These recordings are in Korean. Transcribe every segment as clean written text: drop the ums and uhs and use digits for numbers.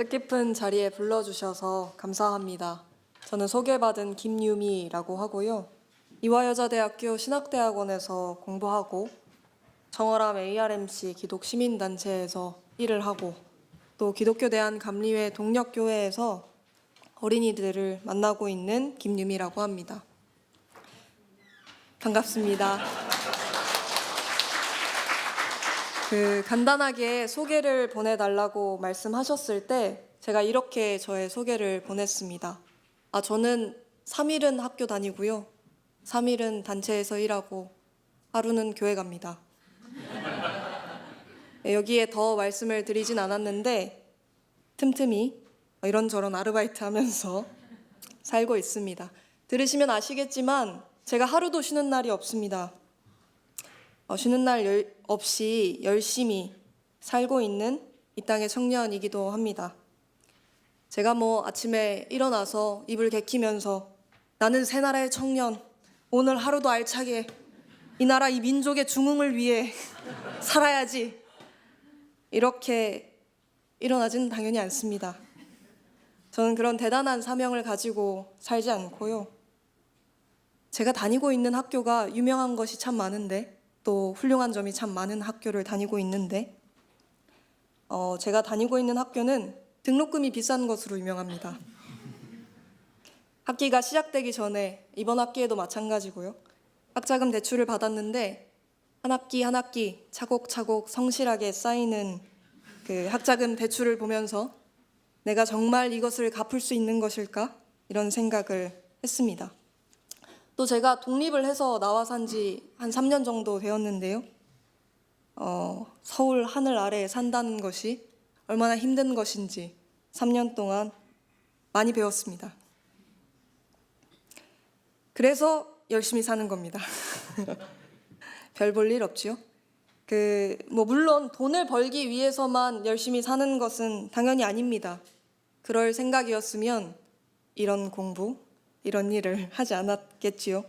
뜻깊은 자리에 불러주셔서 감사합니다. 저는 소개받은 김유미라고 하고요. 이화여자대학교 신학대학원에서 공부하고 정월암 ARMC 기독시민단체에서 일을 하고 또 기독교 대한감리회 동력교회에서 어린이들을 만나고 있는 김유미라고 합니다. 반갑습니다. 간단하게 소개를 보내달라고 말씀하셨을 때 제가 이렇게 저의 소개를 보냈습니다. 저는 3일은 학교 다니고요. 3일은 단체에서 일하고 하루는 교회 갑니다. 여기에 더 말씀을 드리진 않았는데 틈틈이 이런저런 아르바이트 하면서 살고 있습니다. 들으시면 아시겠지만 제가 하루도 쉬는 날이 없습니다. 쉬는 날 없이 열심히 살고 있는 이 땅의 청년이기도 합니다. 제가 아침에 일어나서 이불 개키면서 나는 새 나라의 청년, 오늘 하루도 알차게 이 나라 이 민족의 중흥을 위해 살아야지 이렇게 일어나진 당연히 않습니다. 저는 그런 대단한 사명을 가지고 살지 않고요. 제가 다니고 있는 학교가 유명한 것이 참 많은데 또 훌륭한 점이 참 많은 학교를 다니고 있는데 제가 다니고 있는 학교는 등록금이 비싼 것으로 유명합니다. 학기가 시작되기 전에 이번 학기에도 마찬가지고요. 학자금 대출을 받았는데 한 학기 한 학기 차곡차곡 성실하게 쌓이는 그 학자금 대출을 보면서 내가 정말 이것을 갚을 수 있는 것일까? 이런 생각을 했습니다. 또 제가 독립을 해서 나와 산 지 한 3년 정도 되었는데요. 서울 하늘 아래에 산다는 것이 얼마나 힘든 것인지 3년 동안 많이 배웠습니다. 그래서 열심히 사는 겁니다. 별 볼 일 없지요. 물론 돈을 벌기 위해서만 열심히 사는 것은 당연히 아닙니다. 그럴 생각이었으면 이런 공부, 이런 일을 하지 않았겠지요.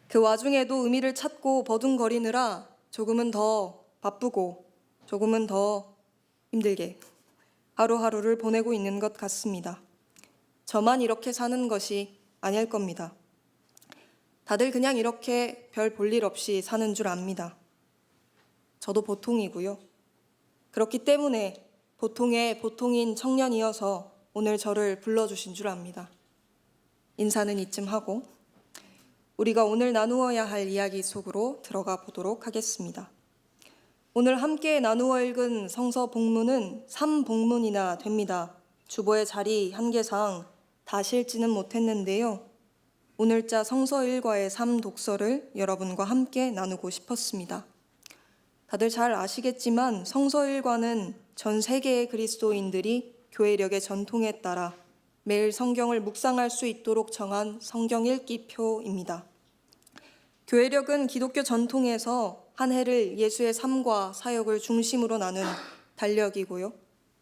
그 와중에도 의미를 찾고 버둥거리느라 조금은 더 바쁘고 조금은 더 힘들게 하루하루를 보내고 있는 것 같습니다. 저만 이렇게 사는 것이 아닐 겁니다. 다들 그냥 이렇게 별 볼 일 없이 사는 줄 압니다. 저도 보통이고요. 그렇기 때문에 보통의 보통인 청년이어서 오늘 저를 불러주신 줄 압니다. 인사는 이쯤 하고 우리가 오늘 나누어야 할 이야기 속으로 들어가 보도록 하겠습니다. 오늘 함께 나누어 읽은 성서 복문은 3복문이나 됩니다. 주보의 자리 한계상 다 실지는 못했는데요. 오늘자 성서 일과의 3독서를 여러분과 함께 나누고 싶었습니다. 다들 잘 아시겠지만 성서 일과는 전 세계의 그리스도인들이 교회력의 전통에 따라 매일 성경을 묵상할 수 있도록 정한 성경 읽기표입니다. 교회력은 기독교 전통에서 한 해를 예수의 삶과 사역을 중심으로 나눈 달력이고요.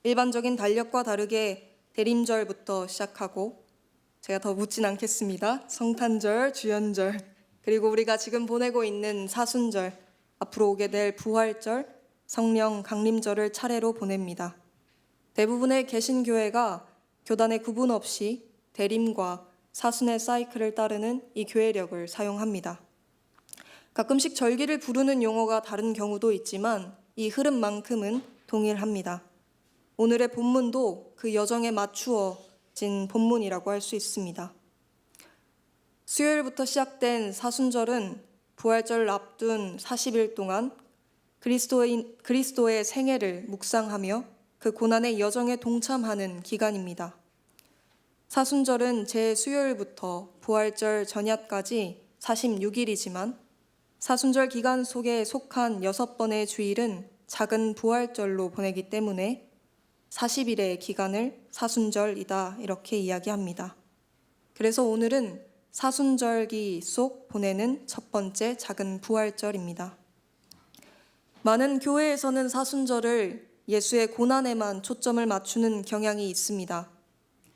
일반적인 달력과 다르게 대림절부터 시작하고 제가 더 묻진 않겠습니다. 성탄절, 주연절, 그리고 우리가 지금 보내고 있는 사순절, 앞으로 오게 될 부활절, 성령 강림절을 차례로 보냅니다. 대부분의 개신교회가 교단의 구분 없이 대림과 사순의 사이클을 따르는 이 교회력을 사용합니다. 가끔씩 절기를 부르는 용어가 다른 경우도 있지만 이 흐름만큼은 동일합니다. 오늘의 본문도 그 여정에 맞추어진 본문이라고 할 수 있습니다. 수요일부터 시작된 사순절은 부활절을 앞둔 40일 동안 그리스도의 생애를 묵상하며 그 고난의 여정에 동참하는 기간입니다. 사순절은 제 수요일부터 부활절 전야까지 46일이지만 사순절 기간 속에 속한 6번의 주일은 작은 부활절로 보내기 때문에 40일의 기간을 사순절이다 이렇게 이야기합니다. 그래서 오늘은 사순절기 속 보내는 첫 번째 작은 부활절입니다. 많은 교회에서는 사순절을 예수의 고난에만 초점을 맞추는 경향이 있습니다.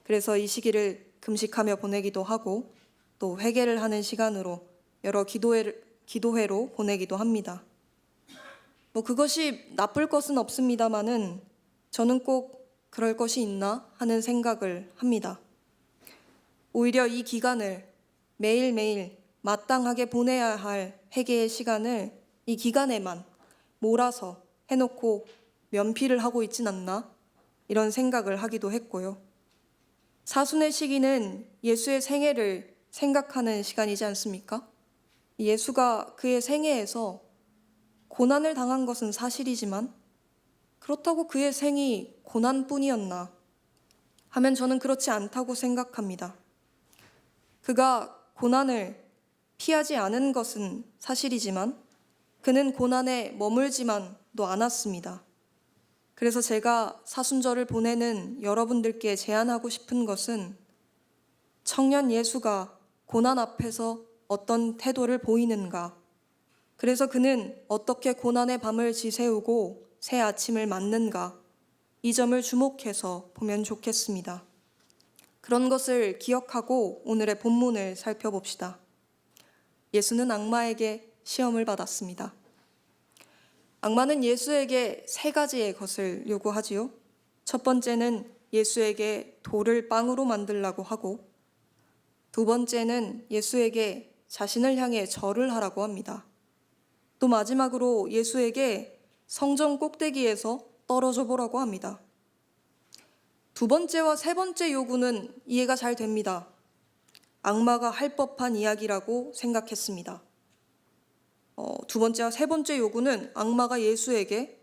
그래서 이 시기를 금식하며 보내기도 하고 또 회개를 하는 시간으로 여러 기도회로 보내기도 합니다. 그것이 나쁠 것은 없습니다마는 저는 꼭 그럴 것이 있나 하는 생각을 합니다. 오히려 이 기간을 매일매일 마땅하게 보내야 할 회개의 시간을 이 기간에만 몰아서 해놓고 면피를 하고 있진 않나 이런 생각을 하기도 했고요. 사순의 시기는 예수의 생애를 생각하는 시간이지 않습니까? 예수가 그의 생애에서 고난을 당한 것은 사실이지만 그렇다고 그의 생이 고난뿐이었나 하면 저는 그렇지 않다고 생각합니다. 그가 고난을 피하지 않은 것은 사실이지만 그는 고난에 머물지만도 않았습니다. 그래서 제가 사순절을 보내는 여러분들께 제안하고 싶은 것은 청년 예수가 고난 앞에서 어떤 태도를 보이는가, 그래서 그는 어떻게 고난의 밤을 지새우고 새 아침을 맞는가, 이 점을 주목해서 보면 좋겠습니다. 그런 것을 기억하고 오늘의 본문을 살펴봅시다. 예수는 악마에게 시험을 받았습니다. 악마는 예수에게 세 가지의 것을 요구하지요. 첫 번째는 예수에게 돌을 빵으로 만들라고 하고, 두 번째는 예수에게 자신을 향해 절을 하라고 합니다. 또 마지막으로 예수에게 성전 꼭대기에서 떨어져 보라고 합니다. 두 번째와 세 번째 요구는 이해가 잘 됩니다. 악마가 할 법한 이야기라고 생각했습니다. 두 번째와 세 번째 요구는 악마가 예수에게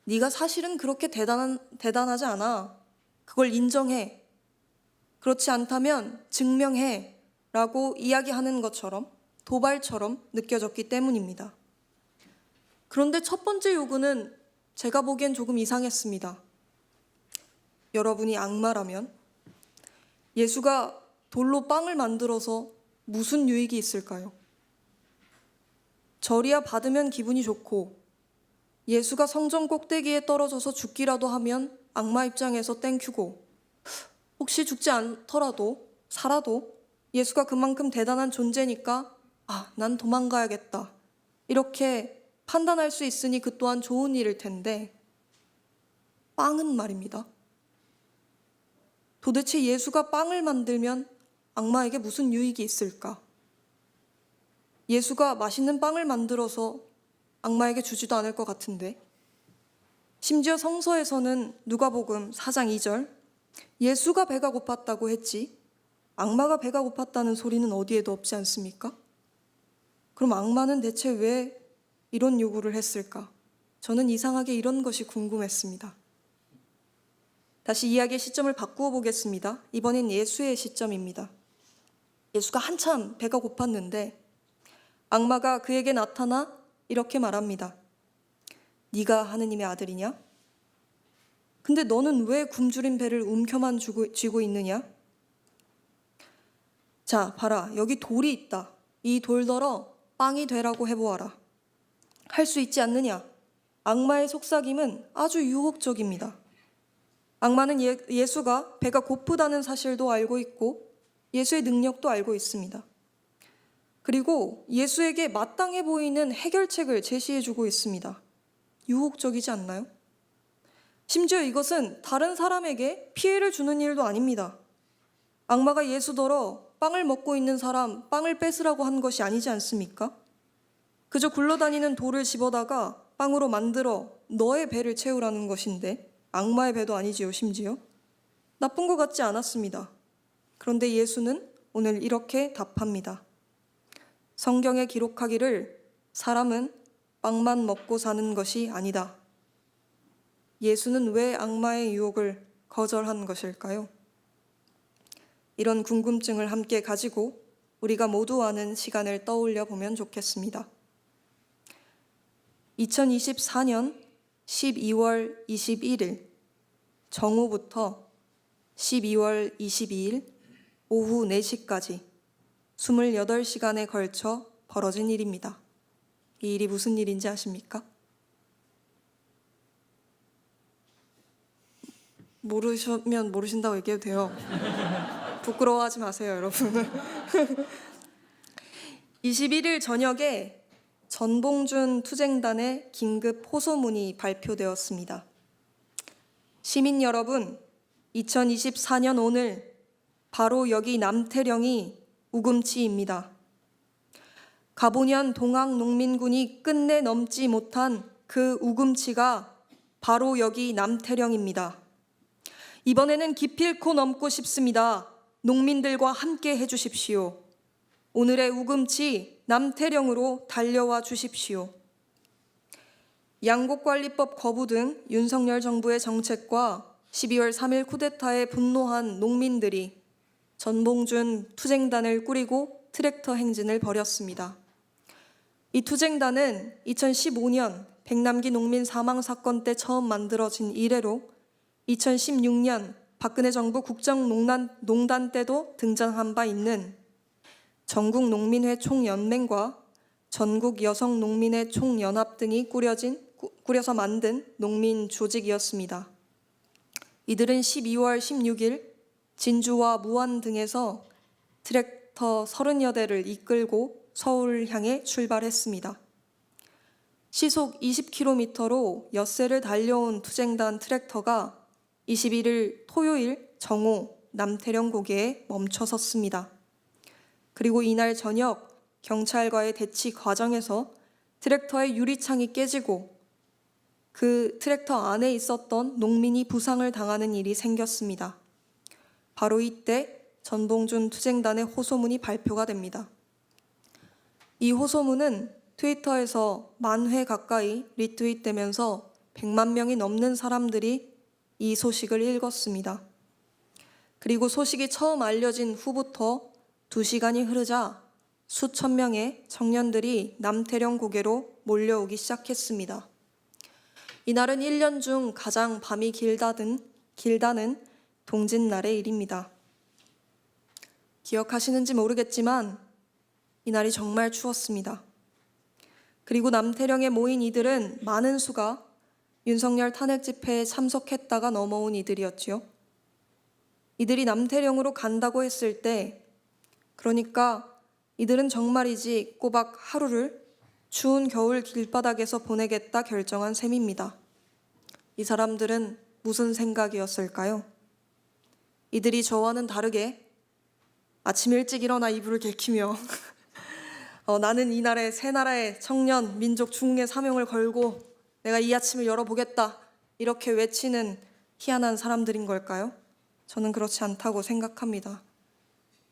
네가 사실은 그렇게 대단하지 않아. 그걸 인정해. 그렇지 않다면 증명해. 라고 이야기하는 것처럼 도발처럼 느껴졌기 때문입니다. 그런데 첫 번째 요구는 제가 보기엔 조금 이상했습니다. 여러분이 악마라면 예수가 돌로 빵을 만들어서 무슨 유익이 있을까요? 절이야 받으면 기분이 좋고 예수가 성전 꼭대기에 떨어져서 죽기라도 하면 악마 입장에서 땡큐고, 혹시 죽지 않더라도 살아도 예수가 그만큼 대단한 존재니까 난 도망가야겠다 이렇게 판단할 수 있으니 그 또한 좋은 일일 텐데, 빵은 말입니다. 도대체 예수가 빵을 만들면 악마에게 무슨 유익이 있을까? 예수가 맛있는 빵을 만들어서 악마에게 주지도 않을 것 같은데, 심지어 성서에서는 누가복음 4장 2절 예수가 배가 고팠다고 했지 악마가 배가 고팠다는 소리는 어디에도 없지 않습니까? 그럼 악마는 대체 왜 이런 요구를 했을까? 저는 이상하게 이런 것이 궁금했습니다. 다시 이야기의 시점을 바꾸어 보겠습니다. 이번엔 예수의 시점입니다. 예수가 한참 배가 고팠는데 악마가 그에게 나타나 이렇게 말합니다. 네가 하느님의 아들이냐? 근데 너는 왜 굶주린 배를 움켜만 쥐고 있느냐? 자, 봐라. 여기 돌이 있다. 이 돌더러 빵이 되라고 해보아라. 할 수 있지 않느냐? 악마의 속삭임은 아주 유혹적입니다. 악마는 예수가 배가 고프다는 사실도 알고 있고 예수의 능력도 알고 있습니다. 그리고 예수에게 마땅해 보이는 해결책을 제시해주고 있습니다. 유혹적이지 않나요? 심지어 이것은 다른 사람에게 피해를 주는 일도 아닙니다. 악마가 예수더러 빵을 먹고 있는 사람 빵을 뺏으라고 한 것이 아니지 않습니까? 그저 굴러다니는 돌을 집어다가 빵으로 만들어 너의 배를 채우라는 것인데, 악마의 배도 아니지요, 심지어. 나쁜 것 같지 않았습니다. 그런데 예수는 오늘 이렇게 답합니다. 성경에 기록하기를 사람은 빵만 먹고 사는 것이 아니다. 예수는 왜 악마의 유혹을 거절한 것일까요? 이런 궁금증을 함께 가지고 우리가 모두 아는 시간을 떠올려 보면 좋겠습니다. 2024년 12월 21일 정오부터 12월 22일 오후 4시까지 28시간에 걸쳐 벌어진 일입니다. 이 일이 무슨 일인지 아십니까? 모르시면 모르신다고 얘기해도 돼요. 부끄러워하지 마세요, 여러분. 21일 저녁에 전봉준 투쟁단의 긴급 호소문이 발표되었습니다. 시민 여러분, 2024년 오늘 바로 여기 남태령이 우금치입니다. 가보년 동학농민군이 끝내 넘지 못한 그 우금치가 바로 여기 남태령입니다. 이번에는 기필코 넘고 싶습니다. 농민들과 함께 해주십시오. 오늘의 우금치 남태령으로 달려와 주십시오. 양곡관리법 거부 등 윤석열 정부의 정책과 12월 3일 쿠데타에 분노한 농민들이 전봉준 투쟁단을 꾸리고 트랙터 행진을 벌였습니다. 이 투쟁단은 2015년 백남기 농민 사망 사건 때 처음 만들어진 이래로 2016년 박근혜 정부 국정농단 때도 등장한 바 있는 전국농민회 총연맹과 전국여성농민회 총연합 등이 꾸려서 만든 농민 조직이었습니다. 이들은 12월 16일 진주와 무안 등에서 트랙터 30여 대를 이끌고 서울 향해 출발했습니다. 시속 20km로 엿새를 달려온 투쟁단 트랙터가 21일 토요일 정오 남태령 고개에 멈춰섰습니다. 그리고 이날 저녁 경찰과의 대치 과정에서 트랙터의 유리창이 깨지고 그 트랙터 안에 있었던 농민이 부상을 당하는 일이 생겼습니다. 바로 이때 전봉준 투쟁단의 호소문이 발표가 됩니다. 이 호소문은 트위터에서 10,000회 가까이 리트윗되면서 100만 명이 넘는 사람들이 이 소식을 읽었습니다. 그리고 소식이 처음 알려진 후부터 2시간이 흐르자 수천 명의 청년들이 남태령 고개로 몰려오기 시작했습니다. 이날은 1년 중 가장 밤이 길다는 동짓날의 일입니다. 기억하시는지 모르겠지만 이날이 정말 추웠습니다. 그리고 남태령에 모인 이들은 많은 수가 윤석열 탄핵 집회에 참석했다가 넘어온 이들이었지요. 이들이 남태령으로 간다고 했을 때, 그러니까 이들은 정말이지 꼬박 하루를 추운 겨울 길바닥에서 보내겠다 결정한 셈입니다. 이 사람들은 무슨 생각이었을까요? 이들이 저와는 다르게 아침 일찍 일어나 이불을 개키며 나는 이날의 새 나라의 청년, 민족 중흥의 사명을 걸고 내가 이 아침을 열어보겠다 이렇게 외치는 희한한 사람들인 걸까요? 저는 그렇지 않다고 생각합니다.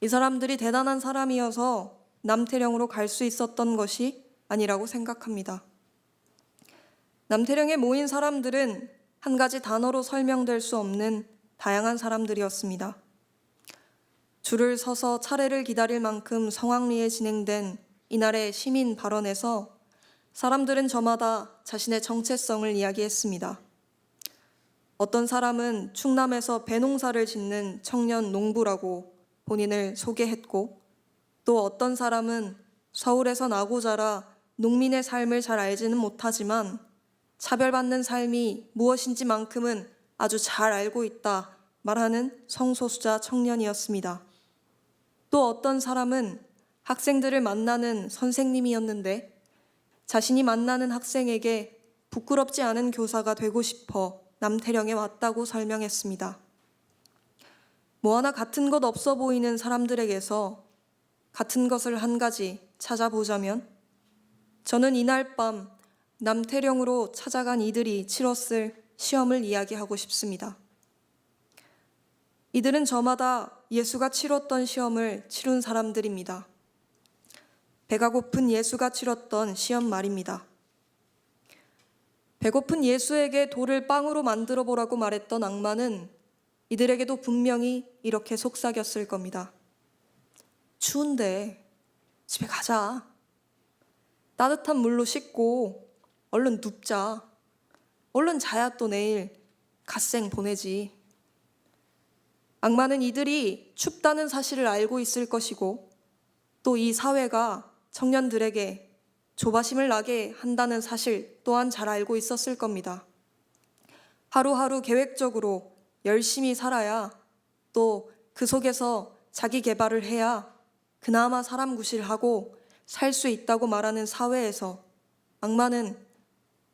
이 사람들이 대단한 사람이어서 남태령으로 갈 수 있었던 것이 아니라고 생각합니다. 남태령에 모인 사람들은 한 가지 단어로 설명될 수 없는 다양한 사람들이었습니다. 줄을 서서 차례를 기다릴 만큼 성황리에 진행된 이날의 시민 발언에서 사람들은 저마다 자신의 정체성을 이야기했습니다. 어떤 사람은 충남에서 배농사를 짓는 청년 농부라고 본인을 소개했고, 또 어떤 사람은 서울에서 나고 자라 농민의 삶을 잘 알지는 못하지만 차별받는 삶이 무엇인지만큼은 아주 잘 알고 있다 말하는 성소수자 청년이었습니다. 또 어떤 사람은 학생들을 만나는 선생님이었는데 자신이 만나는 학생에게 부끄럽지 않은 교사가 되고 싶어 남태령에 왔다고 설명했습니다. 뭐 하나 같은 것 없어 보이는 사람들에게서 같은 것을 한 가지 찾아보자면 저는 이날 밤 남태령으로 찾아간 이들이 치렀을 시험을 이야기하고 싶습니다. 이들은 저마다 예수가 치렀던 시험을 치룬 사람들입니다. 배가 고픈 예수가 치렀던 시험 말입니다. 배고픈 예수에게 돌을 빵으로 만들어 보라고 말했던 악마는 이들에게도 분명히 이렇게 속삭였을 겁니다. 추운데 집에 가자. 따뜻한 물로 씻고 얼른 눕자. 얼른 자야 또 내일 갓생 보내지. 악마는 이들이 춥다는 사실을 알고 있을 것이고 또 이 사회가 청년들에게 조바심을 나게 한다는 사실 또한 잘 알고 있었을 겁니다. 하루하루 계획적으로 열심히 살아야 또 그 속에서 자기 개발을 해야 그나마 사람 구실하고 살 수 있다고 말하는 사회에서 악마는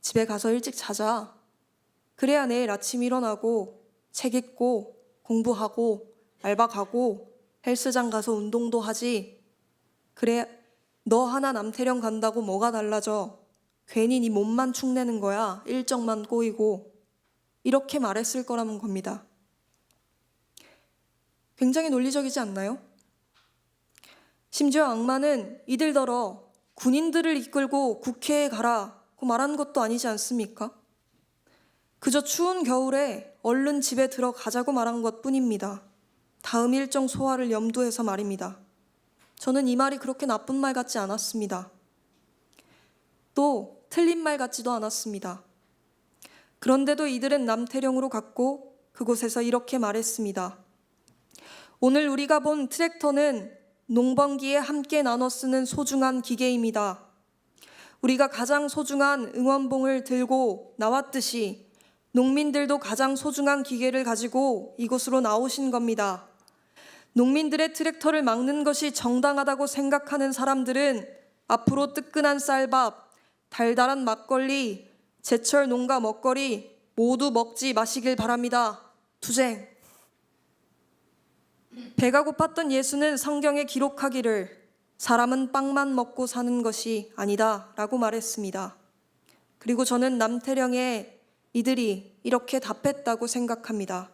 집에 가서 일찍 자자. 그래야 내일 아침 일어나고 책 읽고 공부하고 알바 가고 헬스장 가서 운동도 하지. 그래, 너 하나 남태령 간다고 뭐가 달라져? 괜히 네 몸만 축내는 거야. 일정만 꼬이고. 이렇게 말했을 거라는 겁니다. 굉장히 논리적이지 않나요? 심지어 악마는 이들더러 군인들을 이끌고 국회에 가라고 말한 것도 아니지 않습니까? 그저 추운 겨울에 얼른 집에 들어가자고 말한 것뿐입니다. 다음 일정 소화를 염두해서 말입니다. 저는 이 말이 그렇게 나쁜 말 같지 않았습니다. 또 틀린 말 같지도 않았습니다. 그런데도 이들은 남태령으로 갔고 그곳에서 이렇게 말했습니다. 오늘 우리가 본 트랙터는 농번기에 함께 나눠 쓰는 소중한 기계입니다. 우리가 가장 소중한 응원봉을 들고 나왔듯이 농민들도 가장 소중한 기계를 가지고 이곳으로 나오신 겁니다. 농민들의 트랙터를 막는 것이 정당하다고 생각하는 사람들은 앞으로 뜨끈한 쌀밥, 달달한 막걸리, 제철 농가 먹거리 모두 먹지 마시길 바랍니다. 투쟁. 배가 고팠던 예수는 성경에 기록하기를 사람은 빵만 먹고 사는 것이 아니다 라고 말했습니다. 그리고 저는 남태령에 이들이 이렇게 답했다고 생각합니다.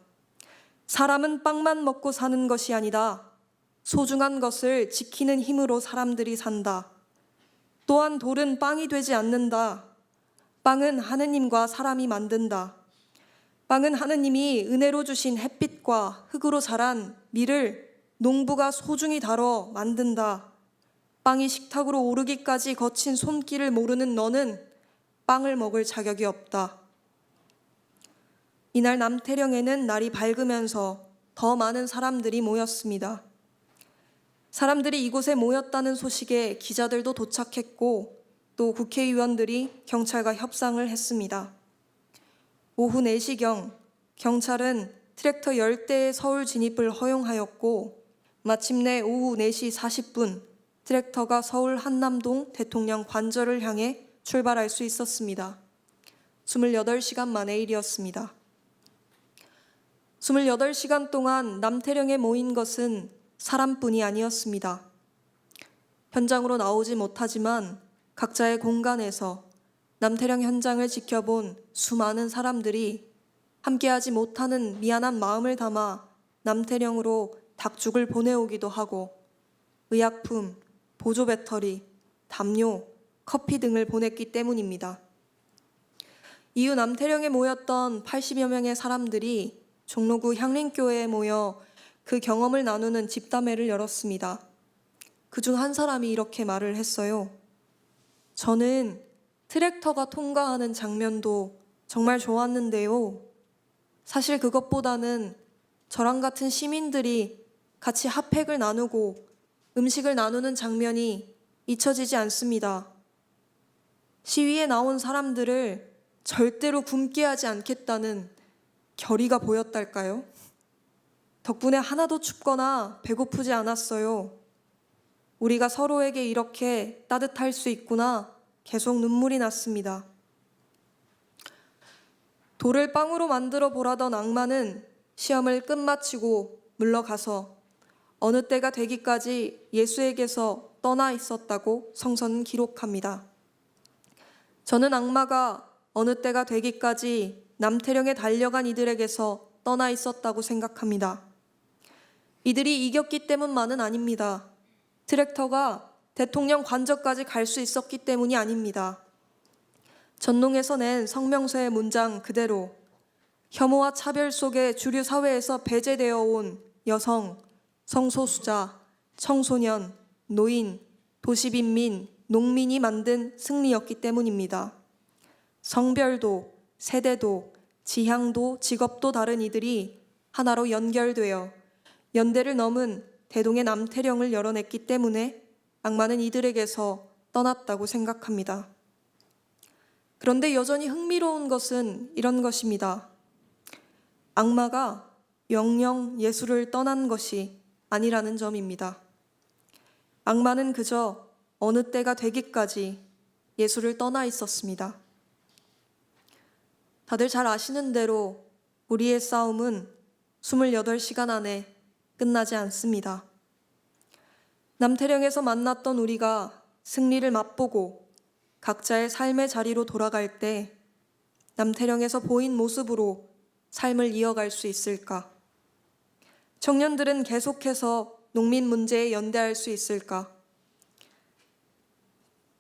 사람은 빵만 먹고 사는 것이 아니다. 소중한 것을 지키는 힘으로 사람들이 산다. 또한 돌은 빵이 되지 않는다. 빵은 하느님과 사람이 만든다. 빵은 하느님이 은혜로 주신 햇빛과 흙으로 자란 밀을 농부가 소중히 다뤄 만든다. 빵이 식탁으로 오르기까지 거친 손길을 모르는 너는 빵을 먹을 자격이 없다. 이날 남태령에는 날이 밝으면서 더 많은 사람들이 모였습니다. 사람들이 이곳에 모였다는 소식에 기자들도 도착했고 또 국회의원들이 경찰과 협상을 했습니다. 오후 4시경 경찰은 트랙터 10대의 서울 진입을 허용하였고 마침내 오후 4시 40분 트랙터가 서울 한남동 대통령 관저를 향해 출발할 수 있었습니다. 28시간 만의 일이었습니다. 28시간 동안 남태령에 모인 것은 사람뿐이 아니었습니다. 현장으로 나오지 못하지만 각자의 공간에서 남태령 현장을 지켜본 수많은 사람들이 함께하지 못하는 미안한 마음을 담아 남태령으로 닭죽을 보내오기도 하고 의약품, 보조 배터리, 담요, 커피 등을 보냈기 때문입니다. 이후 남태령에 모였던 80여 명의 사람들이 종로구 향림교회에 모여 그 경험을 나누는 집담회를 열었습니다. 그중 한 사람이 이렇게 말을 했어요. 저는 트랙터가 통과하는 장면도 정말 좋았는데요. 사실 그것보다는 저랑 같은 시민들이 같이 핫팩을 나누고 음식을 나누는 장면이 잊혀지지 않습니다. 시위에 나온 사람들을 절대로 굶게 하지 않겠다는 결의가 보였달까요? 덕분에 하나도 춥거나 배고프지 않았어요. 우리가 서로에게 이렇게 따뜻할 수 있구나 계속 눈물이 났습니다. 돌을 빵으로 만들어 보라던 악마는 시험을 끝마치고 물러가서 어느 때가 되기까지 예수에게서 떠나 있었다고 성서는 기록합니다. 저는 악마가 어느 때가 되기까지 남태령에 달려간 이들에게서 떠나 있었다고 생각합니다. 이들이 이겼기 때문만은 아닙니다. 트랙터가 대통령 관저까지 갈 수 있었기 때문이 아닙니다. 전농에서 낸 성명서의 문장 그대로 혐오와 차별 속에 주류 사회에서 배제되어 온 여성, 성소수자, 청소년, 노인, 도시빈민, 농민이 만든 승리였기 때문입니다. 성별도, 세대도, 지향도, 직업도 다른 이들이 하나로 연결되어 연대를 넘은 대동의 남태령을 열어냈기 때문에 악마는 이들에게서 떠났다고 생각합니다. 그런데 여전히 흥미로운 것은 이런 것입니다. 악마가 영영 예수를 떠난 것이 아니라는 점입니다. 악마는 그저 어느 때가 되기까지 예수를 떠나 있었습니다. 다들 잘 아시는 대로 우리의 싸움은 28시간 안에 끝나지 않습니다. 남태령에서 만났던 우리가 승리를 맛보고 각자의 삶의 자리로 돌아갈 때 남태령에서 보인 모습으로 삶을 이어갈 수 있을까? 청년들은 계속해서 농민 문제에 연대할 수 있을까?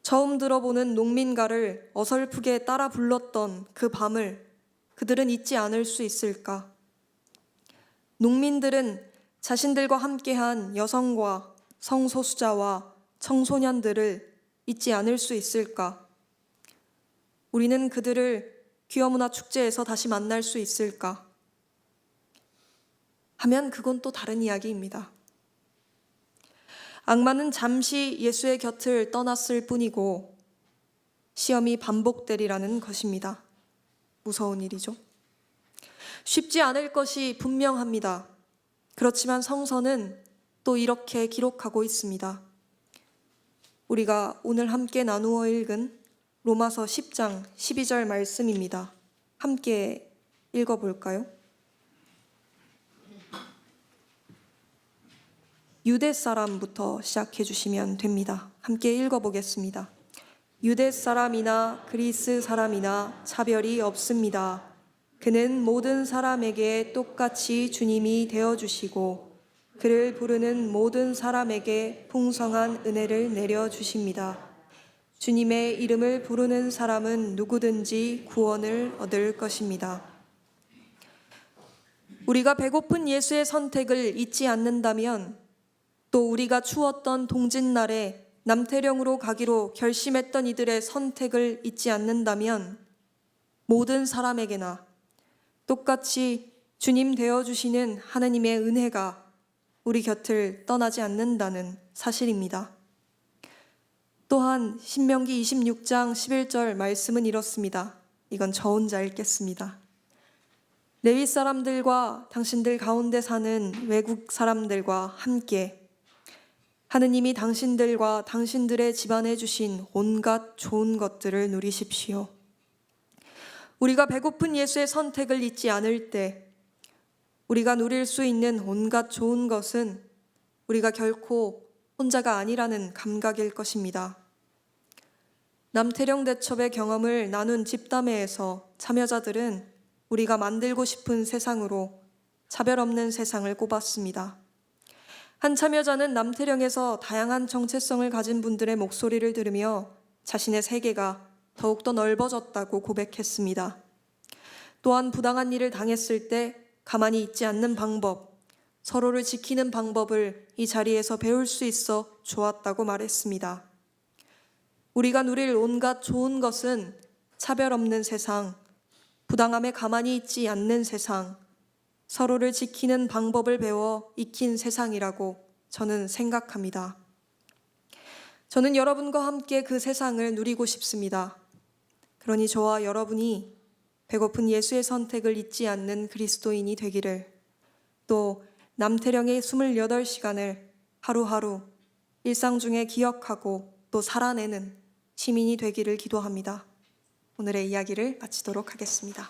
처음 들어보는 농민가를 어설프게 따라 불렀던 그 밤을 그들은 잊지 않을 수 있을까? 농민들은 자신들과 함께한 여성과 성소수자와 청소년들을 잊지 않을 수 있을까? 우리는 그들을 귀어문화축제에서 다시 만날 수 있을까? 하면 그건 또 다른 이야기입니다. 악마는 잠시 예수의 곁을 떠났을 뿐이고 시험이 반복되리라는 것입니다. 무서운 일이죠. 쉽지 않을 것이 분명합니다. 그렇지만 성서는 또 이렇게 기록하고 있습니다. 우리가 오늘 함께 나누어 읽은 로마서 10장 12절 말씀입니다. 함께 읽어볼까요? 유대 사람부터 시작해 주시면 됩니다. 함께 읽어보겠습니다. 유대 사람이나 그리스 사람이나 차별이 없습니다. 그는 모든 사람에게 똑같이 주님이 되어주시고 그를 부르는 모든 사람에게 풍성한 은혜를 내려주십니다. 주님의 이름을 부르는 사람은 누구든지 구원을 얻을 것입니다. 우리가 배고픈 예수의 선택을 잊지 않는다면 또 우리가 추웠던 동짓날에 남태령으로 가기로 결심했던 이들의 선택을 잊지 않는다면 모든 사람에게나 똑같이 주님 되어주시는 하나님의 은혜가 우리 곁을 떠나지 않는다는 사실입니다. 또한 신명기 26장 11절 말씀은 이렇습니다. 이건 저 혼자 읽겠습니다. 레위 사람들과 당신들 가운데 사는 외국 사람들과 함께 하느님이 당신들과 당신들의 집안에 주신 온갖 좋은 것들을 누리십시오. 우리가 배고픈 예수의 선택을 잊지 않을 때 우리가 누릴 수 있는 온갖 좋은 것은 우리가 결코 혼자가 아니라는 감각일 것입니다. 남태령 대첩의 경험을 나눈 집담회에서 참여자들은 우리가 만들고 싶은 세상으로 차별 없는 세상을 꼽았습니다. 한 참여자는 남태령에서 다양한 정체성을 가진 분들의 목소리를 들으며 자신의 세계가 더욱더 넓어졌다고 고백했습니다. 또한 부당한 일을 당했을 때 가만히 있지 않는 방법, 서로를 지키는 방법을 이 자리에서 배울 수 있어 좋았다고 말했습니다. 우리가 누릴 온갖 좋은 것은 차별 없는 세상, 부당함에 가만히 있지 않는 세상, 서로를 지키는 방법을 배워 익힌 세상이라고 저는 생각합니다. 저는 여러분과 함께 그 세상을 누리고 싶습니다. 그러니 저와 여러분이 배고픈 예수의 선택을 잊지 않는 그리스도인이 되기를, 또 남태령의 28시간을 하루하루 일상 중에 기억하고 또 살아내는 시민이 되기를 기도합니다. 오늘의 이야기를 마치도록 하겠습니다.